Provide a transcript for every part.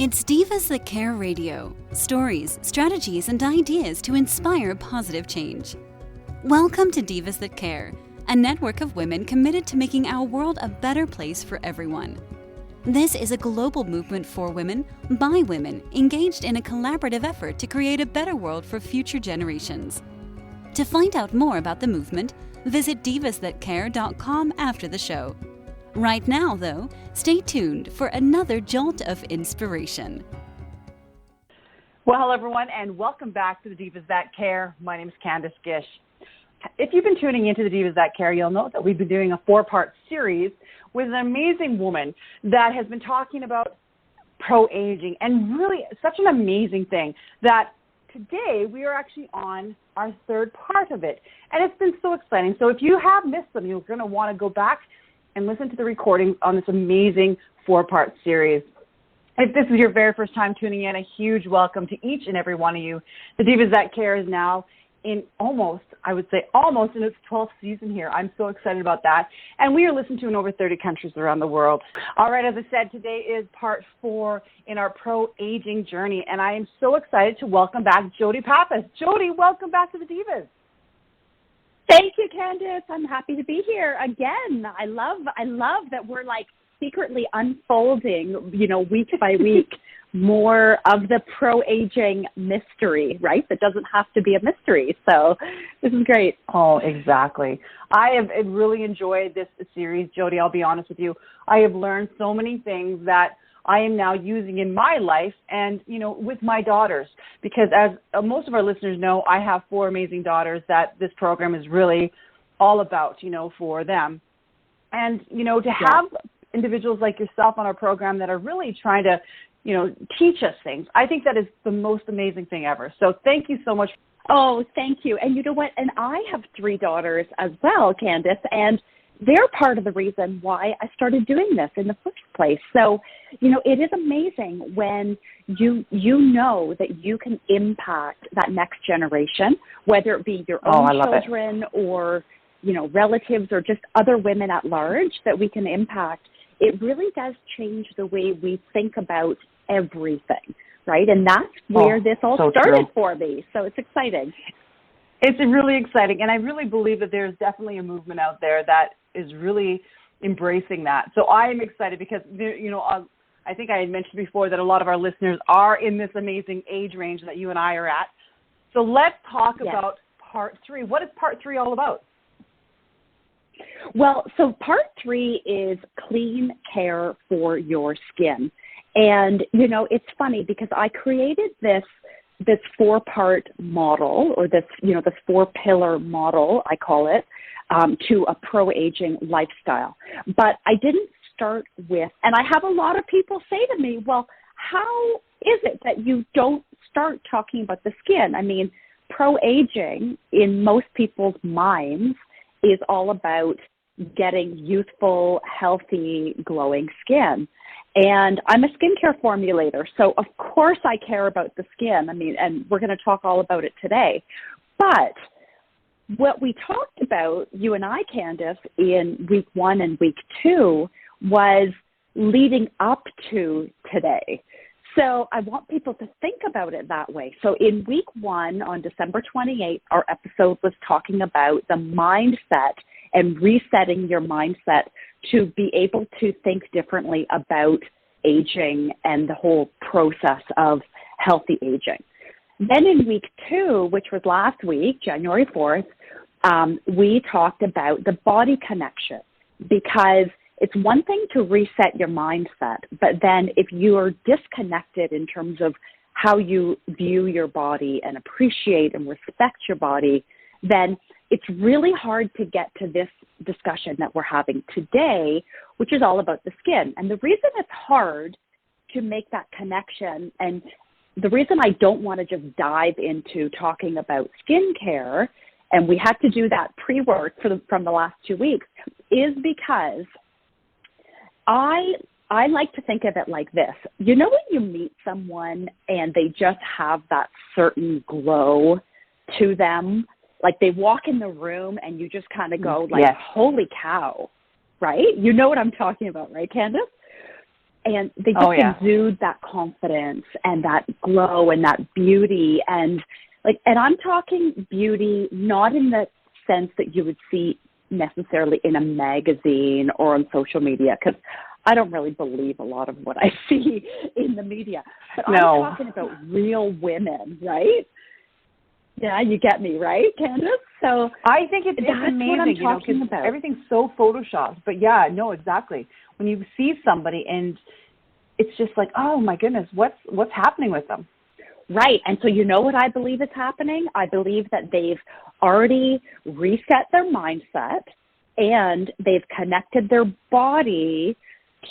It's Divas That Care Radio. Stories, strategies, and ideas to inspire positive change. Welcome to Divas That Care, a network of women committed to making our world a better place for everyone. This is a global movement for women, by women, engaged in a collaborative effort to create a better world for future generations. To find out more about the movement, visit divasthatcare.com after the show. Right now, though, stay tuned for another jolt of inspiration. Well, hello, everyone, and welcome back to the Divas That Care. My name is Candice Gish. If you've been tuning into the Divas That Care, you'll know that we've been doing a 4-part series with an amazing woman that has been talking about pro-aging, and really such an amazing thing that today we are actually on our 3rd part of it, and it's been so exciting. So if you have missed them, you're going to want to go back and listen to the recordings on this amazing 4-part series. If this is your very first time tuning in, a huge welcome to each and every one of you. The Divas That Care is now in almost in its 12th season here. I'm so excited about that. And we are listened to in over 30 countries around the world. All right, as I said, today is part 4 in our pro-aging journey, and I am so excited to welcome back Jodie Pappas. Jodie, welcome back to the Divas. Thank you, Candice. I'm happy to be here again. I love that we're like secretly unfolding, week by week, more of the pro-aging mystery, right? That doesn't have to be a mystery. So this is great. Oh, exactly. I have really enjoyed this series, Jodie. I'll be honest with you. I have learned so many things that I am now using in my life and, with my daughters, because as most of our listeners know, I have 4 amazing daughters that this program is really all about, for them. And, to have individuals like yourself on our program that are really trying to, teach us things, I think that is the most amazing thing ever. So thank you so much. Oh, thank you. And you know what? And I have 3 daughters as well, Candice, and they're part of the reason why I started doing this in the first place. So, it is amazing when you know that you can impact that next generation, whether it be your own children or, relatives or just other women at large that we can impact. It really does change the way we think about everything, right? And that's where this all started for me. So it's exciting. It's really exciting, and I really believe that there's definitely a movement out there that is really embracing that. So I am excited because, I think I had mentioned before that a lot of our listeners are in this amazing age range that you and I are at. So let's talk about part 3. What is part 3 all about? Well, so part 3 is clean care for your skin. And, it's funny because I created this 4-part model, or this 4-pillar model, I call it, to a pro-aging lifestyle. But I didn't start with, and I have a lot of people say to me, well, how is it that you don't start talking about the skin? I mean, pro-aging in most people's minds is all about getting youthful, healthy, glowing skin. And I'm a skincare formulator, so of course I care about the skin. I mean, and we're going to talk all about it today. But what we talked about, you and I, Candice, in week 1 and week 2 was leading up to today. So I want people to think about it that way. So in week 1, on December 28th, our episode was talking about the mindset and resetting your mindset to be able to think differently about aging and the whole process of healthy aging. Then in week 2, which was last week, January 4th, we talked about the body connection, because it's one thing to reset your mindset, but then if you are disconnected in terms of how you view your body and appreciate and respect your body, then it's really hard to get to this discussion that we're having today, which is all about the skin. And the reason it's hard to make that connection, and the reason I don't want to just dive into talking about skincare, and we had to do that pre-work from the last 2 weeks, is because I like to think of it like this. When you meet someone and they just have that certain glow to them, like they walk in the room and you just kind of go like, holy cow, right? You know what I'm talking about, right, Candice? And they just exude that confidence and that glow and that beauty. And I'm talking beauty not in the sense that you would see necessarily in a magazine or on social media, because I don't really believe a lot of what I see in the media. But I'm talking about real women, right? Yeah, you get me, right, Candace? So I think it's amazing, because everything's so photoshopped. But yeah, no, exactly. When you see somebody and it's just like, oh my goodness, what's happening with them? Right. And so you know what I believe is happening? I believe that they've already reset their mindset and they've connected their body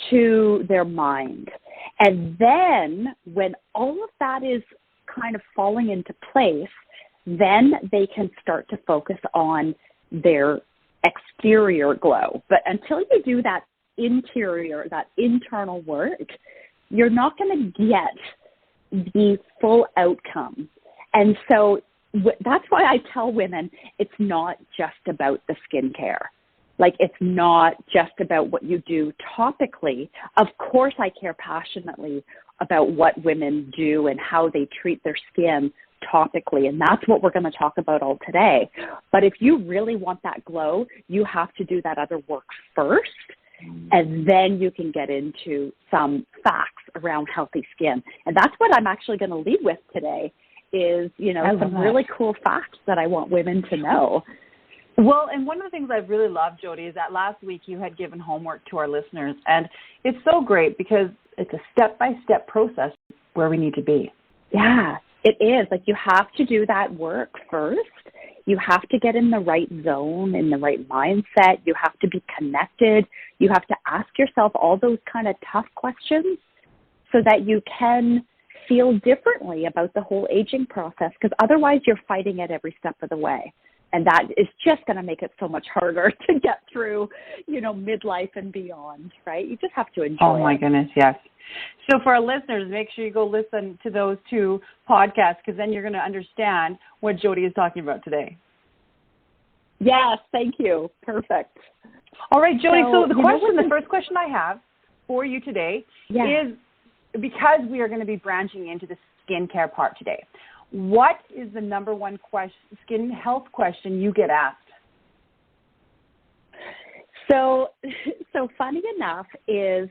to their mind. And then when all of that is kind of falling into place, then they can start to focus on their exterior glow. But until you do that interior, that internal work, you're not going to get the full outcome. And so that's why I tell women it's not just about the skincare. It's not just about what you do topically. Of course, I care passionately about what women do and how they treat their skin topically, and that's what we're going to talk about all today. But if you really want that glow, you have to do that other work first, and then you can get into some facts around healthy skin. And that's what I'm actually going to lead with today is, some really cool facts that I want women to know. Well, and one of the things I've really loved, Jodie, is that last week you had given homework to our listeners, and it's so great because it's a step-by-step process where we need to be. Yeah, it is. You have to do that work first. You have to get in the right zone, in the right mindset. You have to be connected. You have to ask yourself all those kind of tough questions so that you can feel differently about the whole aging process, because otherwise you're fighting it every step of the way. And that is just going to make it so much harder to get through, midlife and beyond, right? You just have to enjoy it. Oh, my goodness, yes. So for our listeners, make sure you go listen to those two podcasts, because then you're going to understand what Jodie is talking about today. Yes, thank you. Perfect. All right, Jodie, so the first question I have for you today is, because we are going to be branching into the skincare part today, what is the number one skin health question you get asked? So funny enough is,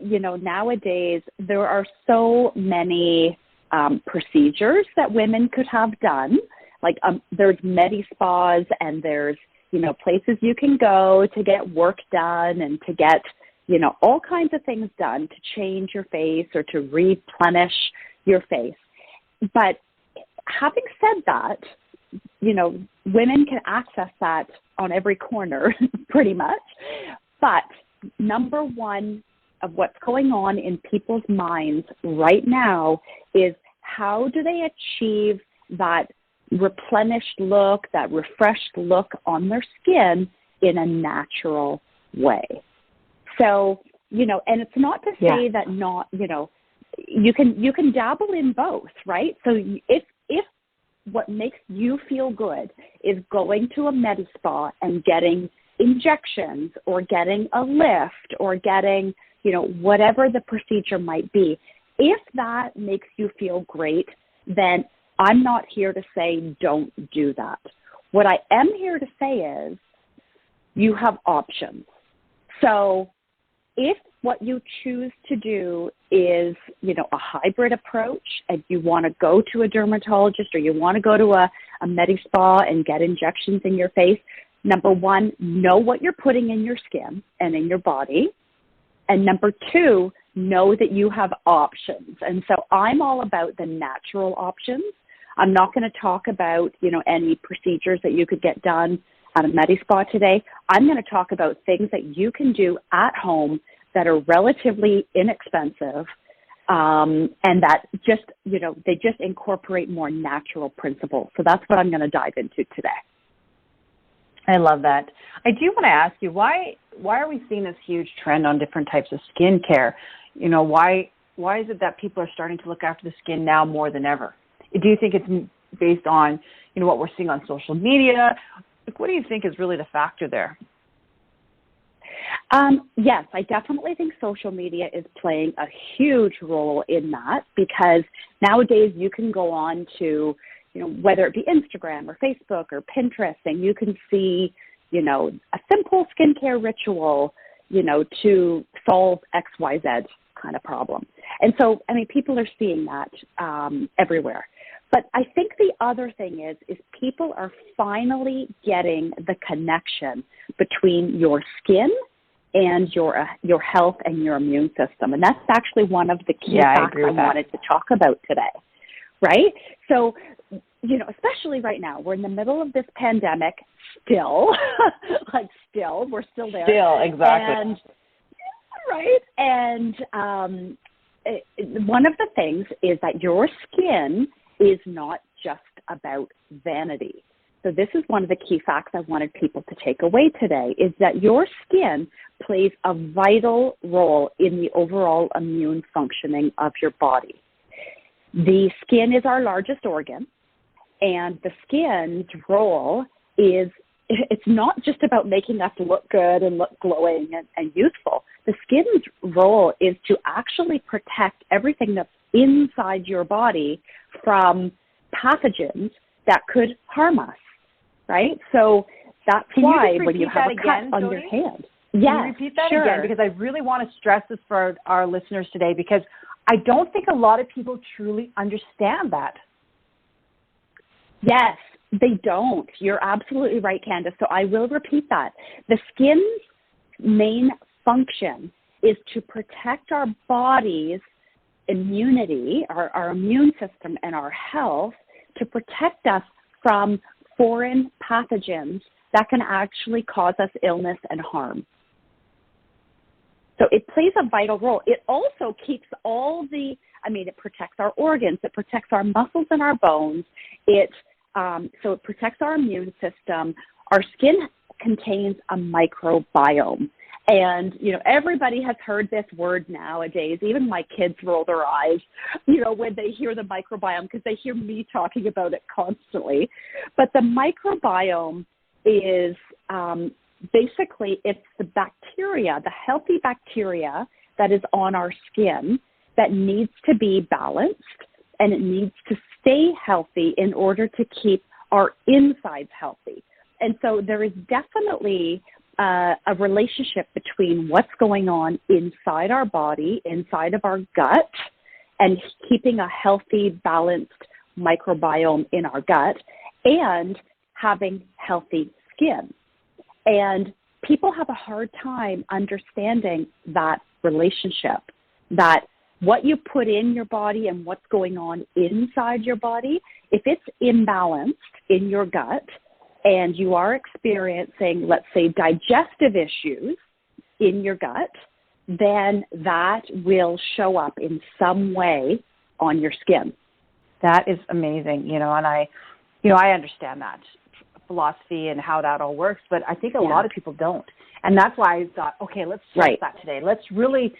nowadays there are so many procedures that women could have done. There's medi-spas and there's, places you can go to get work done and to get, all kinds of things done to change your face or to replenish your face. But having said that, women can access that on every corner pretty much. But number one of what's going on in people's minds right now is, how do they achieve that replenished look, that refreshed look on their skin in a natural way? So, and it's not to say that not, you can dabble in both, right? So if what makes you feel good is going to a medi-spa and getting injections or getting a lift or getting, whatever the procedure might be, if that makes you feel great, then I'm not here to say don't do that. What I am here to say is you have options. So if what you choose to do is, a hybrid approach, and you want to go to a dermatologist or you want to go to a medi-spa and get injections in your face, number one, know what you're putting in your skin and in your body. And number two, know that you have options. And so I'm all about the natural options. I'm not going to talk about, any procedures that you could get done at a medi-spa today. I'm going to talk about things that you can do at home that are relatively inexpensive, and that just, they just incorporate more natural principles. So that's what I'm going to dive into today. I love that. I do want to ask you, why are we seeing this huge trend on different types of skincare? Why is it that people are starting to look after the skin now more than ever? Do you think it's based on, what we're seeing on social media? What do you think is really the factor there? Yes, I definitely think social media is playing a huge role in that, because nowadays you can go on to, whether it be Instagram or Facebook or Pinterest, and you can see, a simple skincare ritual, to solve XYZ kind of problem. And so, people are seeing that everywhere. But I think the other thing is people are finally getting the connection between your skin and your health and your immune system. And that's actually one of the key facts I wanted to talk about today, right? So, especially right now, we're in the middle of this pandemic still, we're still there. Still, exactly. And one of the things is that your skin is not just about vanity. So this is one of the key facts I wanted people to take away today, is that your skin plays a vital role in the overall immune functioning of your body. The skin is our largest organ, and the skin's role is, it's not just about making us look good and look glowing and youthful. The skin's role is to actually protect everything that's inside your body from pathogens that could harm us, right? So that's why when you have a cut on your hand. Can you repeat that again? Because I really want to stress this for our listeners today, because I don't think a lot of people truly understand that. Yes, they don't. You're absolutely right, Candace. So I will repeat that. The skin's main function is to protect our body's immunity, our immune system and our health, to protect us from foreign pathogens that can actually cause us illness and harm. So it plays a vital role. It also keeps it protects our organs, it protects our muscles and our bones, so it protects our immune system. Our skin contains a microbiome. And, everybody has heard this word nowadays. Even my kids roll their eyes, when they hear the microbiome, because they hear me talking about it constantly. But the microbiome is basically, it's the bacteria, the healthy bacteria that is on our skin that needs to be balanced, and it needs to stay healthy in order to keep our insides healthy. And so there is definitely a relationship between what's going on inside our body, inside of our gut, and keeping a healthy, balanced microbiome in our gut, and having healthy skin. And people have a hard time understanding that relationship, that what you put in your body and what's going on inside your body, if it's imbalanced in your gut and you are experiencing, let's say, digestive issues in your gut, then that will show up in some way on your skin. That is amazing, and I understand that philosophy and how that all works, but I think a lot of people don't. And that's why I thought, okay, let's stress that today. Let's really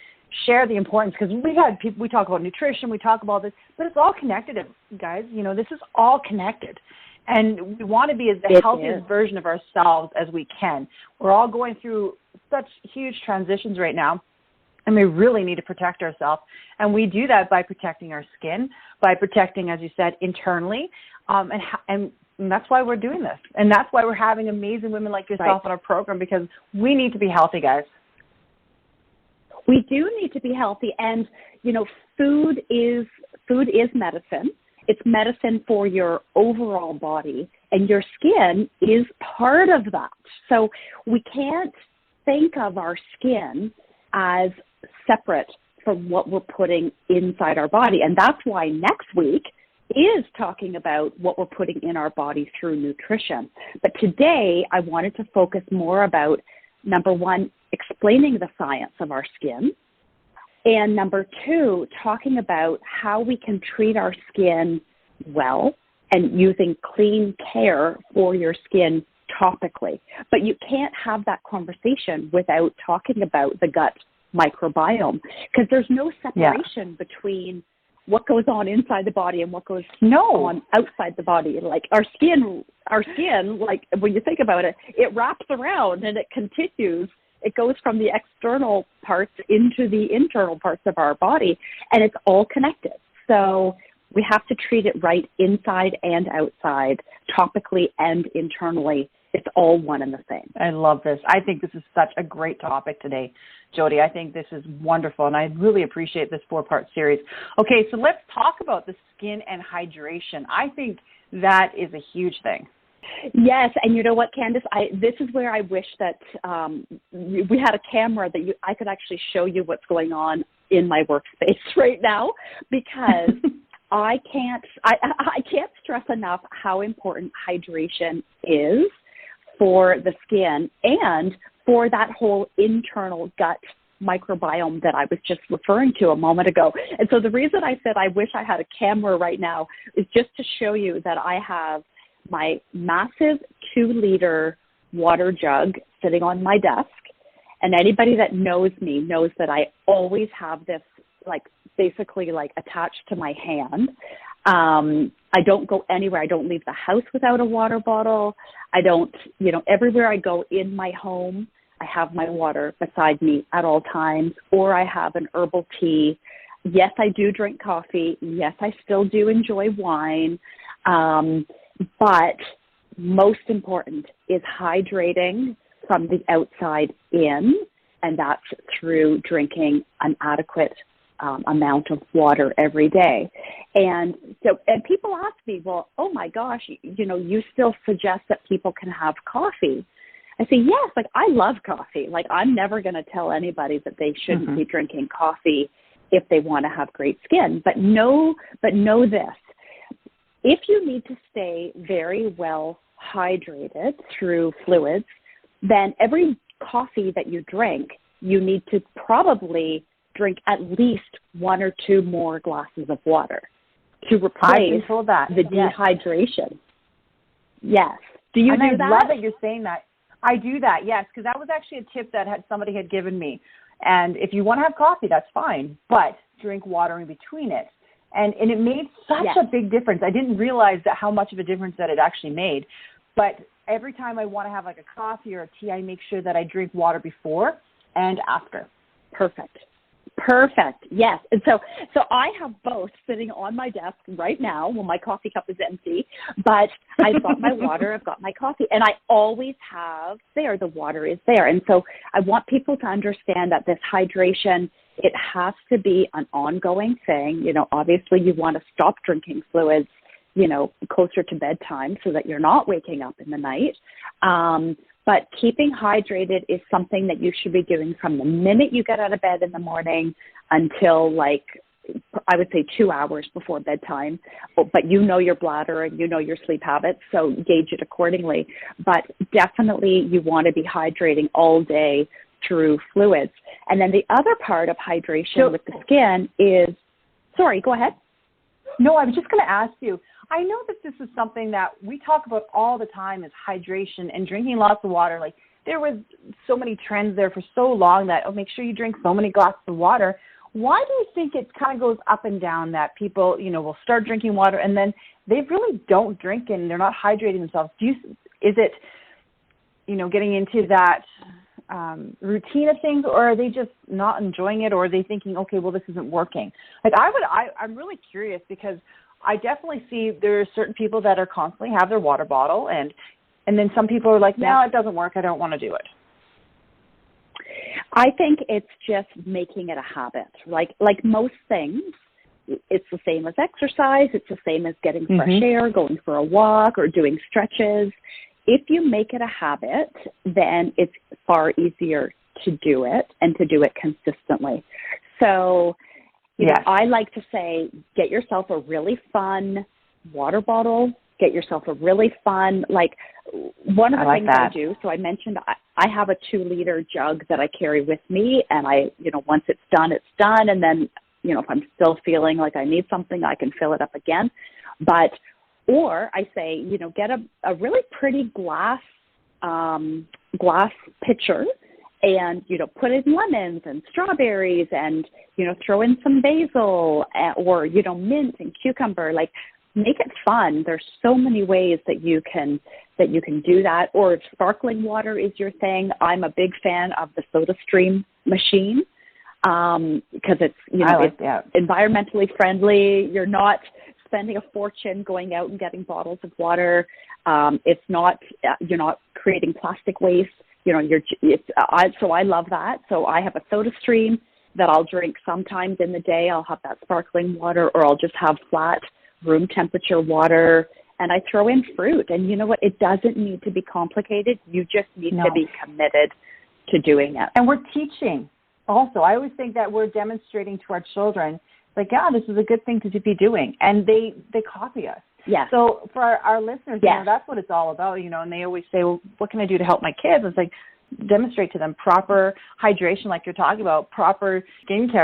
share the importance, because we've had people, we talk about nutrition, we talk about this, but it's all connected, guys. This is all connected. And we want to be as the healthiest version of ourselves as we can. We're all going through such huge transitions right now, and we really need to protect ourselves. And we do that by protecting our skin, by protecting, as you said, internally. And that's why we're doing this. And that's why we're having amazing women like yourself on our program, because we need to be healthy, guys. We do need to be healthy. And, food is medicine. It's medicine for your overall body, and your skin is part of that. So we can't think of our skin as separate from what we're putting inside our body. And that's why next week is talking about what we're putting in our body through nutrition. But today I wanted to focus more about, number one, explaining the science of our skin, and number two, talking about how we can treat our skin well and using clean care for your skin topically. But you can't have that conversation without talking about the gut microbiome, because there's no separation between what goes on inside the body and what goes on outside the body. Like our skin, like when you think about it, it wraps around and it continues It goes from the external parts into the internal parts of our body, and it's all connected. So we have to treat it right inside and outside, topically and internally. It's all one and the same. I love this. I think this is such a great topic today, Jodie. I think this is wonderful, and I really appreciate this 4-part series. Okay, so let's talk about the skin and hydration. I think that is a huge thing. Yes, and you know what, Candace? This is where I wish that we had a camera that I could actually show you what's going on in my workspace right now, because I can't stress enough how important hydration is for the skin and for that whole internal gut microbiome that I was just referring to a moment ago. And so the reason I said I wish I had a camera right now is just to show you that I have my massive 2-liter water jug sitting on my desk. And anybody that knows me knows that I always have this basically attached to my hand. I don't go anywhere. I don't leave the house without a water bottle. I don't, everywhere I go in my home, I have my water beside me at all times, or I have an herbal tea. Yes, I do drink coffee. Yes, I still do enjoy wine. But most important is hydrating from the outside in, and that's through drinking an adequate amount of water every day. And people ask me, well, oh my gosh, you still suggest that people can have coffee. I say, yes, I love coffee. I'm never going to tell anybody that they shouldn't be drinking coffee if they want to have great skin. But know this. If you need to stay very well hydrated through fluids, then every coffee that you drink, you need to probably drink at least 1 or 2 more glasses of water to replace the dehydration. Yes. Do you do that? I love that you're saying that. I do that, yes, because that was actually a tip that somebody had given me. And if you want to have coffee, that's fine, but drink water in between it. And it made such a big difference. I didn't realize how much of a difference that it actually made. But every time I want to have a coffee or a tea, I make sure that I drink water before and after. Perfect. Yes. And so I have both sitting on my desk right now. Well, my coffee cup is empty, but I've got my water, I've got my coffee, and I always have there. The water is there. And so I want people to understand that this hydration, it has to be an ongoing thing. Obviously you want to stop drinking fluids, closer to bedtime so that you're not waking up in the night. But keeping hydrated is something that you should be doing from the minute you get out of bed in the morning until I would say 2 hours before bedtime. But your bladder and your sleep habits, so gauge it accordingly. But definitely you want to be hydrating all day through fluids. And then the other part of hydration with the skin is, sorry, go ahead. No, I was just going to ask you, I know that this is something that we talk about all the time is hydration and drinking lots of water. There was so many trends there for so long that, make sure you drink so many glasses of water. Why do you think it kind of goes up and down that people, will start drinking water and then they really don't drink and they're not hydrating themselves? Is it, getting into that routine of things, or are they just not enjoying it, or are they thinking, okay, well, this isn't working? I'm really curious because I definitely see there are certain people that are constantly have their water bottle, and then some people are like, no, it doesn't work. I don't want to do it. I think it's just making it a habit. Like most things, it's the same as exercise. It's the same as getting fresh air, going for a walk, or doing stretches. If you make it a habit, then it's far easier to do it and to do it consistently. So I like to say, get yourself a really fun water bottle, get yourself a really fun, one of the things I do, so I mentioned I have a 2-liter jug that I carry with me, and once it's done, it's done. And then, if I'm still feeling like I need something, I can fill it up again. Or I say, get a really pretty glass pitcher and, put in lemons and strawberries and, throw in some basil or, mint and cucumber. make it fun. There's so many ways that you can do that. Or if sparkling water is your thing, I'm a big fan of the SodaStream machine because it's it's environmentally friendly. You're not spending a fortune going out and getting bottles of water. It's not you're not creating plastic waste. So I love that. So I have a SodaStream that I'll drink sometimes in the day. I'll have that sparkling water, or I'll just have flat room temperature water, and I throw in fruit. And you know what? It doesn't need to be complicated. You just need to be committed to doing it. And we're teaching also. I always think that we're demonstrating to our children, like, yeah, this is a good thing to be doing. And they copy us. Yeah. So for our listeners, that's what it's all about, and they always say, well, what can I do to help my kids? It's like, demonstrate to them proper hydration, like you're talking about, proper skincare.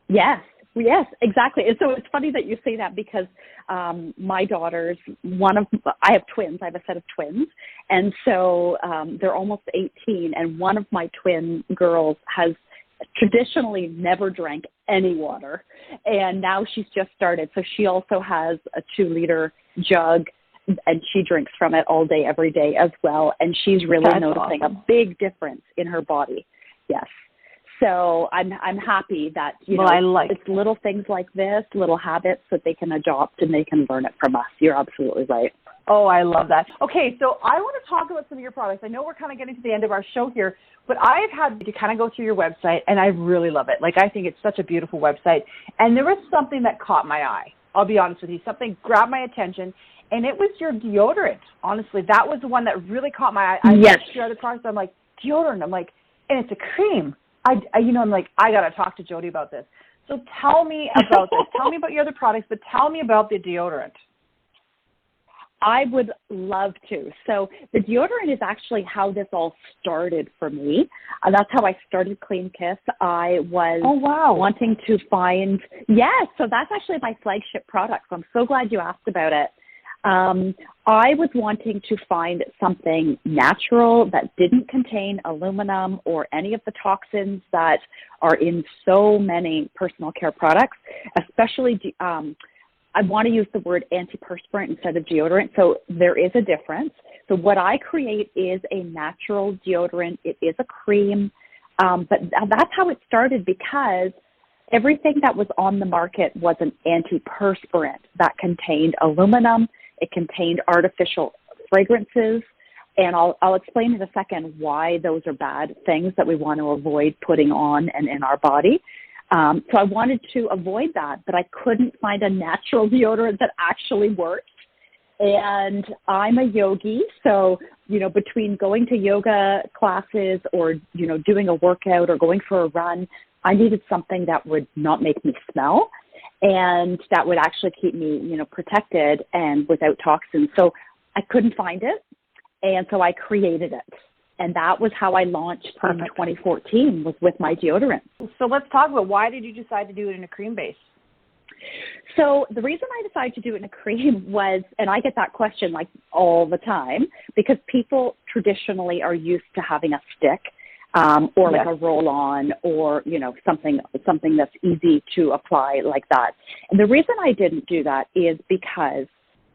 Yes, exactly. And so it's funny that you say that because my daughters, I have twins. I have a set of twins. And so they're almost 18. And one of my twin girls has traditionally never drank any water. And now she's just started. So she also has a 2-liter jug, and she drinks from it all day, every day as well. And she's really noticing a big difference in her body. Yes. So I'm happy that, it's little things like this, little habits that they can adopt and they can learn it from us. You're absolutely right. Oh, I love that. Okay, so I want to talk about some of your products. I know we're kind of getting to the end of our show here, but I've had to kind of go through your website, and I really love it. Like, I think it's such a beautiful website. And there was something that caught my eye. I'll be honest with you. Something grabbed my attention, and it was your deodorant. Honestly, that was the one that really caught my eye. I looked at your other products, I'm like, deodorant. I'm like, and it's a cream. I'm like, I got to talk to Jodie about this. So tell me about this. Tell me about your other products, but tell me about the deodorant. I would love to. So the deodorant is actually how this all started for me. That's how I started Clean Kiss. I was wanting to find, so that's actually my flagship product. So I'm so glad you asked about it. I was wanting to find something natural that didn't contain aluminum or any of the toxins that are in so many personal care products, especially I want to use the word antiperspirant instead of deodorant. So there is a difference. So what I create is a natural deodorant. It is a cream. But that's how it started, because everything that was on the market was an antiperspirant that contained aluminum. It contained artificial fragrances. And I'll explain in a second why those are bad things that we want to avoid putting on and in our body. So I wanted to avoid that, but I couldn't find a natural deodorant that actually worked. And I'm a yogi, so, between going to yoga classes or, doing a workout or going for a run, I needed something that would not make me smell and that would actually keep me, protected and without toxins. So I couldn't find it, and so I created it. And that was how I launched in 2014, was with my deodorant. So let's talk about, why did you decide to do it in a cream base? So the reason I decided to do it in a cream was, and I get that question like all the time, because people traditionally are used to having a stick or like a roll-on or, something that's easy to apply like that. And the reason I didn't do that is because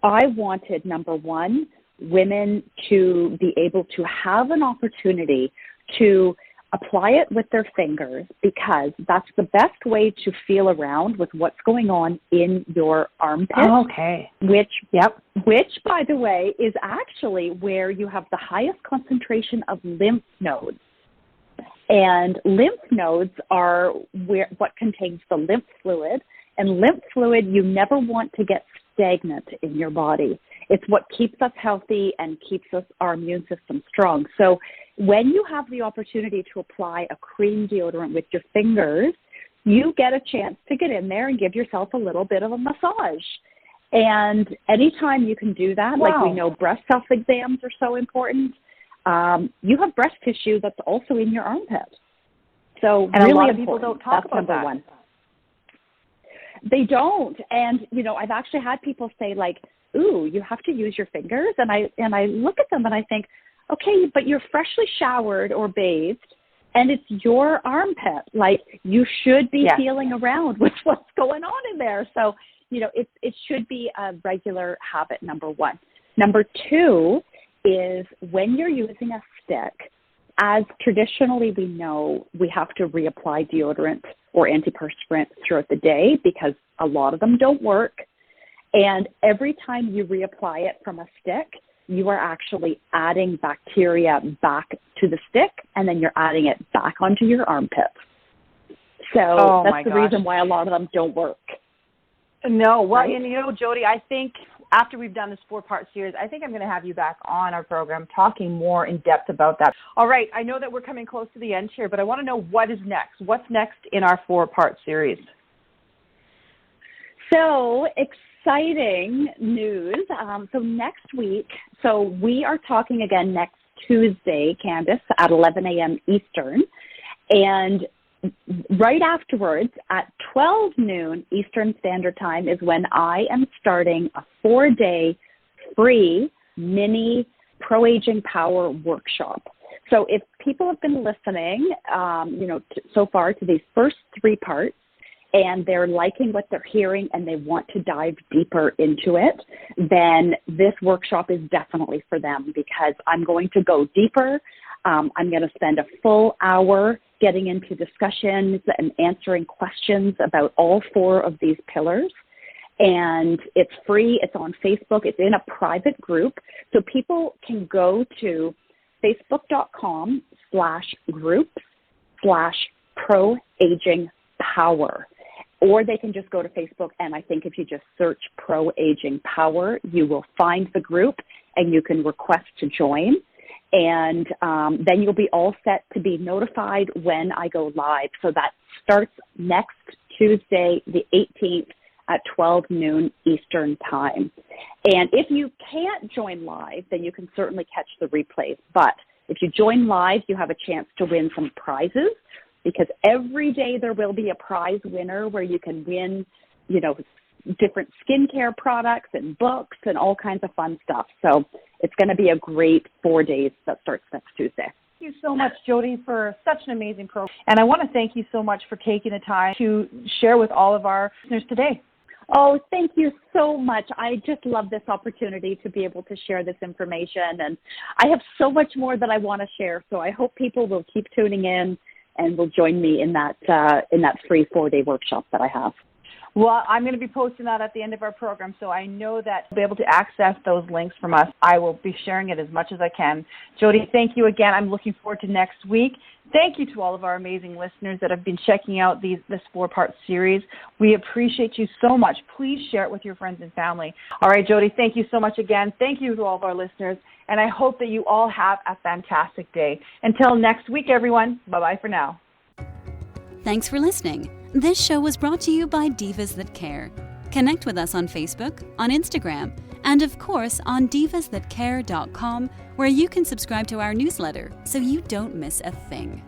I wanted, number one, women to be able to have an opportunity to apply it with their fingers, because that's the best way to feel around with what's going on in your armpit. Okay. Which, by the way, is actually where you have the highest concentration of lymph nodes. And lymph nodes are what contains the lymph fluid. And lymph fluid, you never want to get stagnant in your body. It's what keeps us healthy and keeps our immune system strong. So when you have the opportunity to apply a cream deodorant with your fingers, you get a chance to get in there and give yourself a little bit of a massage. And anytime you can do that, like we know breast self-exams are so important, you have breast tissue that's also in your armpit. So and really a lot of important. People don't talk that's about number that. one. They don't. And, I've actually had people say, like, ooh, you have to use your fingers. And I look at them and I think, okay, but you're freshly showered or bathed and it's your armpit. Like, you should be feeling around with what's going on in there. So, it should be a regular habit, number one. Number two is when you're using a stick, as traditionally we know, we have to reapply deodorant or antiperspirant throughout the day because a lot of them don't work. And every time you reapply it from a stick, you are actually adding bacteria back to the stick, and then you're adding it back onto your armpits. So that's the reason why a lot of them don't work. No, well, right? And Jodie, I think after we've done this 4-part series, I think I'm going to have you back on our program talking more in depth about that. All right, I know that we're coming close to the end here, but I want to know what is next. What's next in our 4-part series? So exciting news. So next week, we are talking again next Tuesday, Candace, at 11 a.m. Eastern. And right afterwards, at 12 noon Eastern Standard Time, is when I am starting a 4-day free mini pro-aging power workshop. So if people have been listening, so far to these first 3 parts, and they're liking what they're hearing and they want to dive deeper into it, then this workshop is definitely for them, because I'm going to go deeper. I'm going to spend a full hour getting into discussions and answering questions about all 4 of these pillars. And it's free. It's on Facebook. It's in a private group. So people can go to facebook.com/groups/pro-aging-power. Or they can just go to Facebook, and I think if you just search Pro-Aging Power, you will find the group, and you can request to join. And then you'll be all set to be notified when I go live. So that starts next Tuesday, the 18th, at 12 noon Eastern Time. And if you can't join live, then you can certainly catch the replays. But if you join live, you have a chance to win some prizes, because every day there will be a prize winner where you can win, different skincare products and books and all kinds of fun stuff. So it's going to be a great 4 days that starts next Tuesday. Thank you so much, Jodie, for such an amazing program. And I want to thank you so much for taking the time to share with all of our listeners today. Oh, thank you so much. I just love this opportunity to be able to share this information. And I have so much more that I want to share. So I hope people will keep tuning in and will join me in that free 4-day workshop that I have. Well, I'm going to be posting that at the end of our program, so I know that you'll be able to access those links from us. I will be sharing it as much as I can. Jodie, thank you again. I'm looking forward to next week. Thank you to all of our amazing listeners that have been checking out this 4-part series. We appreciate you so much. Please share it with your friends and family. All right, Jodie, thank you so much again. Thank you to all of our listeners, and I hope that you all have a fantastic day. Until next week, everyone, bye-bye for now. Thanks for listening. This show was brought to you by Divas That Care. Connect with us on Facebook, on Instagram, and of course on divasthatcare.com, where you can subscribe to our newsletter so you don't miss a thing.